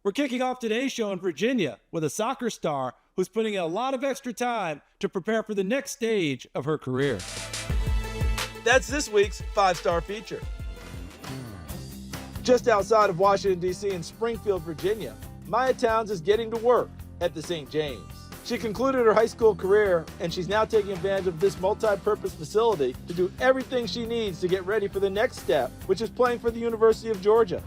We're kicking off today's show in Virginia with a soccer star who's putting in a lot of extra time to prepare for the next stage of her career. That's this week's 5-Star Feature. Just outside of Washington, D.C. in Springfield, Virginia, Mya Townes is getting to work at the St. James. She concluded her high school career, and she's now taking advantage of this multi-purpose facility to do everything she needs to get ready for the next step, which is playing for the University of Georgia.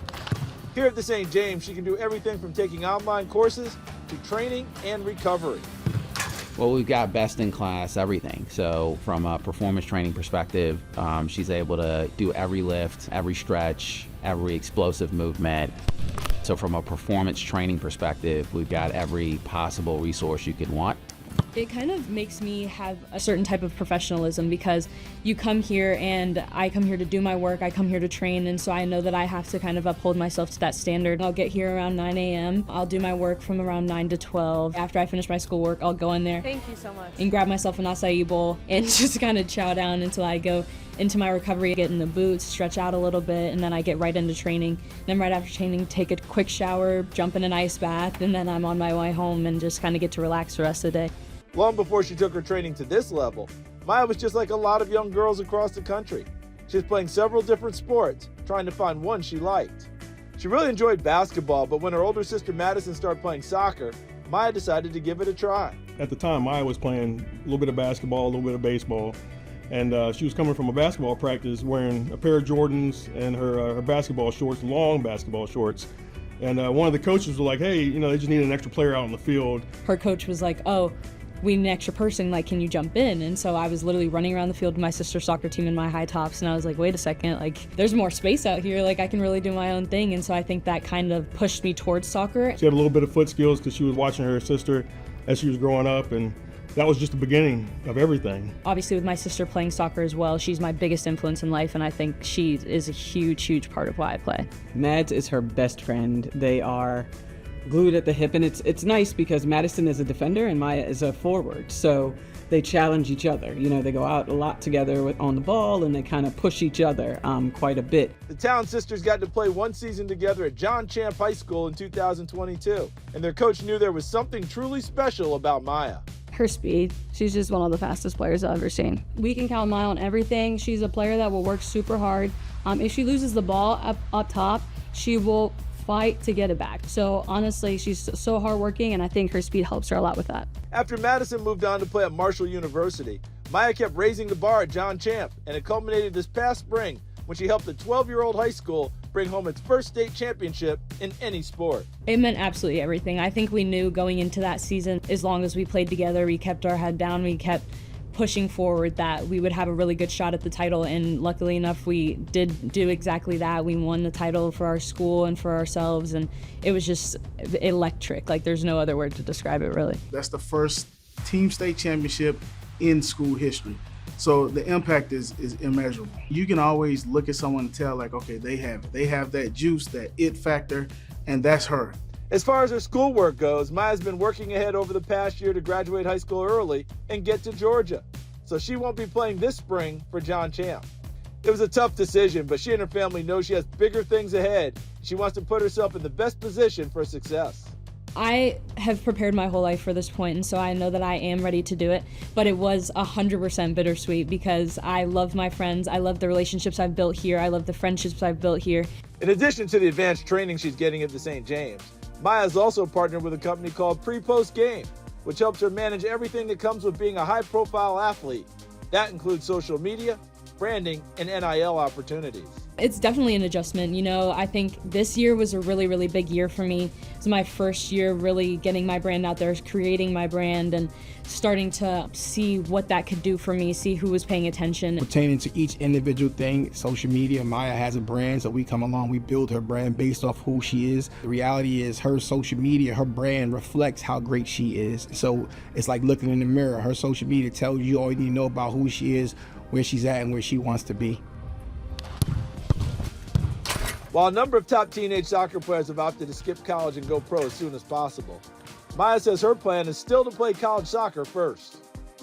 Here at the St. James, she can do everything from taking online courses to training and recovery. Well, we've got best in class everything. So from a performance training perspective, she's able to do every lift, every stretch, every explosive movement. So from a performance training perspective, we've got every possible resource you could want. It kind of makes me have a certain type of professionalism because you come here and I come here to do my work, I come here to train, and so I know that I have to kind of uphold myself to that standard. I'll get here around 9 a.m. I'll do my work from around 9 to 12. After I finish my schoolwork, I'll go in there. Thank you so much. And grab myself an acai bowl and just kind of chow down until I go into my recovery, get in the boots, stretch out a little bit, and then I get right into training. Then right after training, take a quick shower, jump in an ice bath, and then I'm on my way home and just kind of get to relax the rest of the day. Long before she took her training to this level, Mya was just like a lot of young girls across the country. She was playing several different sports, trying to find one she liked. She really enjoyed basketball, but when her older sister Madison started playing soccer, Mya decided to give it a try. At the time, Mya was playing a little bit of basketball, a little bit of baseball, and she was coming from a basketball practice wearing a pair of Jordans and her basketball shorts, long basketball shorts. And one of the coaches was like, hey, they just need an extra player out on the field. Her coach was like, oh, we need an extra person, like, can you jump in? And so I was literally running around the field with my sister's soccer team in my high tops, and I was like, wait a second, like, there's more space out here, like, I can really do my own thing. And so I think that kind of pushed me towards soccer. She had a little bit of foot skills because she was watching her sister as she was growing up, and that was just the beginning of everything. Obviously, with my sister playing soccer as well, she's my biggest influence in life, and I think she is a huge, huge part of why I play. Mads is her best friend. They are glued at the hip, and it's nice because Madison is a defender and Mya is a forward, so they challenge each other. They go out a lot together on the ball, and they kind of push each other quite a bit. The Townes sisters got to play one season together at John Champ High School in 2022, and their coach knew there was something truly special about Mya. Her speed. She's just one of the fastest players I've ever seen. We can count Mya on everything. She's a player that will work super hard. If she loses the ball up top, she will fight to get it back. So honestly, she's so hardworking, and I think her speed helps her a lot with that. After Madison moved on to play at Marshall University, Mya kept raising the bar at John Champ, and it culminated this past spring when she helped the 12-year-old high school bring home its first state championship in any sport. It meant absolutely everything. I think we knew going into that season, as long as we played together, we kept our head down, we kept pushing forward, that we would have a really good shot at the title, and luckily enough we did do exactly that. We won the title for our school and for ourselves, and it was just electric. Like, there's no other word to describe it, really. That's the first team state championship in school history, so the impact is immeasurable. You can always look at someone and tell, like, okay, they have that juice, that it factor, and that's her. As far as her schoolwork goes, Mya's been working ahead over the past year to graduate high school early and get to Georgia, so she won't be playing this spring for John Champ. It was a tough decision, but she and her family know she has bigger things ahead. She wants to put herself in the best position for success. I have prepared my whole life for this point, and so I know that I am ready to do it, but it was 100% bittersweet because I love my friends, I love the relationships I've built here, I love the friendships I've built here. In addition to the advanced training she's getting at the St. James, Mya is also partnered with a company called Pre-Post Game, which helps her manage everything that comes with being a high-profile athlete. That includes social media, branding, and NIL opportunities. It's definitely an adjustment. I think this year was a really, really big year for me. It was my first year really getting my brand out there, creating my brand, and starting to see what that could do for me, see who was paying attention. Pertaining to each individual thing, social media, Mya has a brand, so we come along, we build her brand based off who she is. The reality is her social media, her brand reflects how great she is. So it's like looking in the mirror. Her social media tells you all you need to know about who she is, where she's at, and where she wants to be. While a number of top teenage soccer players have opted to skip college and go pro as soon as possible, Mya says her plan is still to play college soccer first.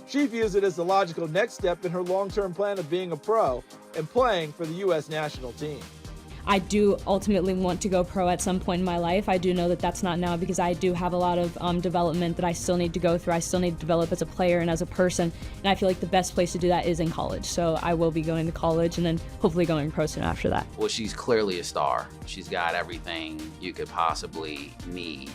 She views it as the logical next step in her long-term plan of being a pro and playing for the U.S. national team. I do ultimately want to go pro at some point in my life. I do know that that's not now because I do have a lot of development that I still need to go through. I still need to develop as a player and as a person, and I feel like the best place to do that is in college. So I will be going to college and then hopefully going pro soon after that. Well, she's clearly a star. She's got everything you could possibly need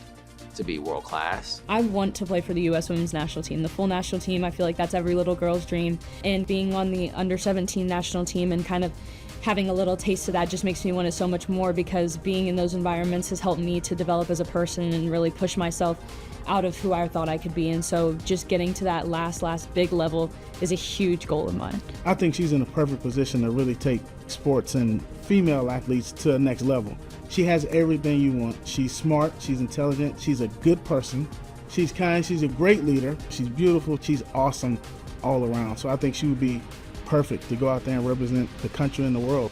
to be world class. I want to play for the U.S. women's national team, the full national team. I feel like that's every little girl's dream. And being on the under 17 national team and kind of having a little taste of that just makes me want it so much more, because being in those environments has helped me to develop as a person and really push myself out of who I thought I could be. And so just getting to that last big level is a huge goal of mine. I think she's in a perfect position to really take sports and female athletes to the next level. She has everything you want. She's smart, she's intelligent, she's a good person, she's kind, she's a great leader, she's beautiful, she's awesome all around. So I think she would be perfect to go out there and represent the country and the world.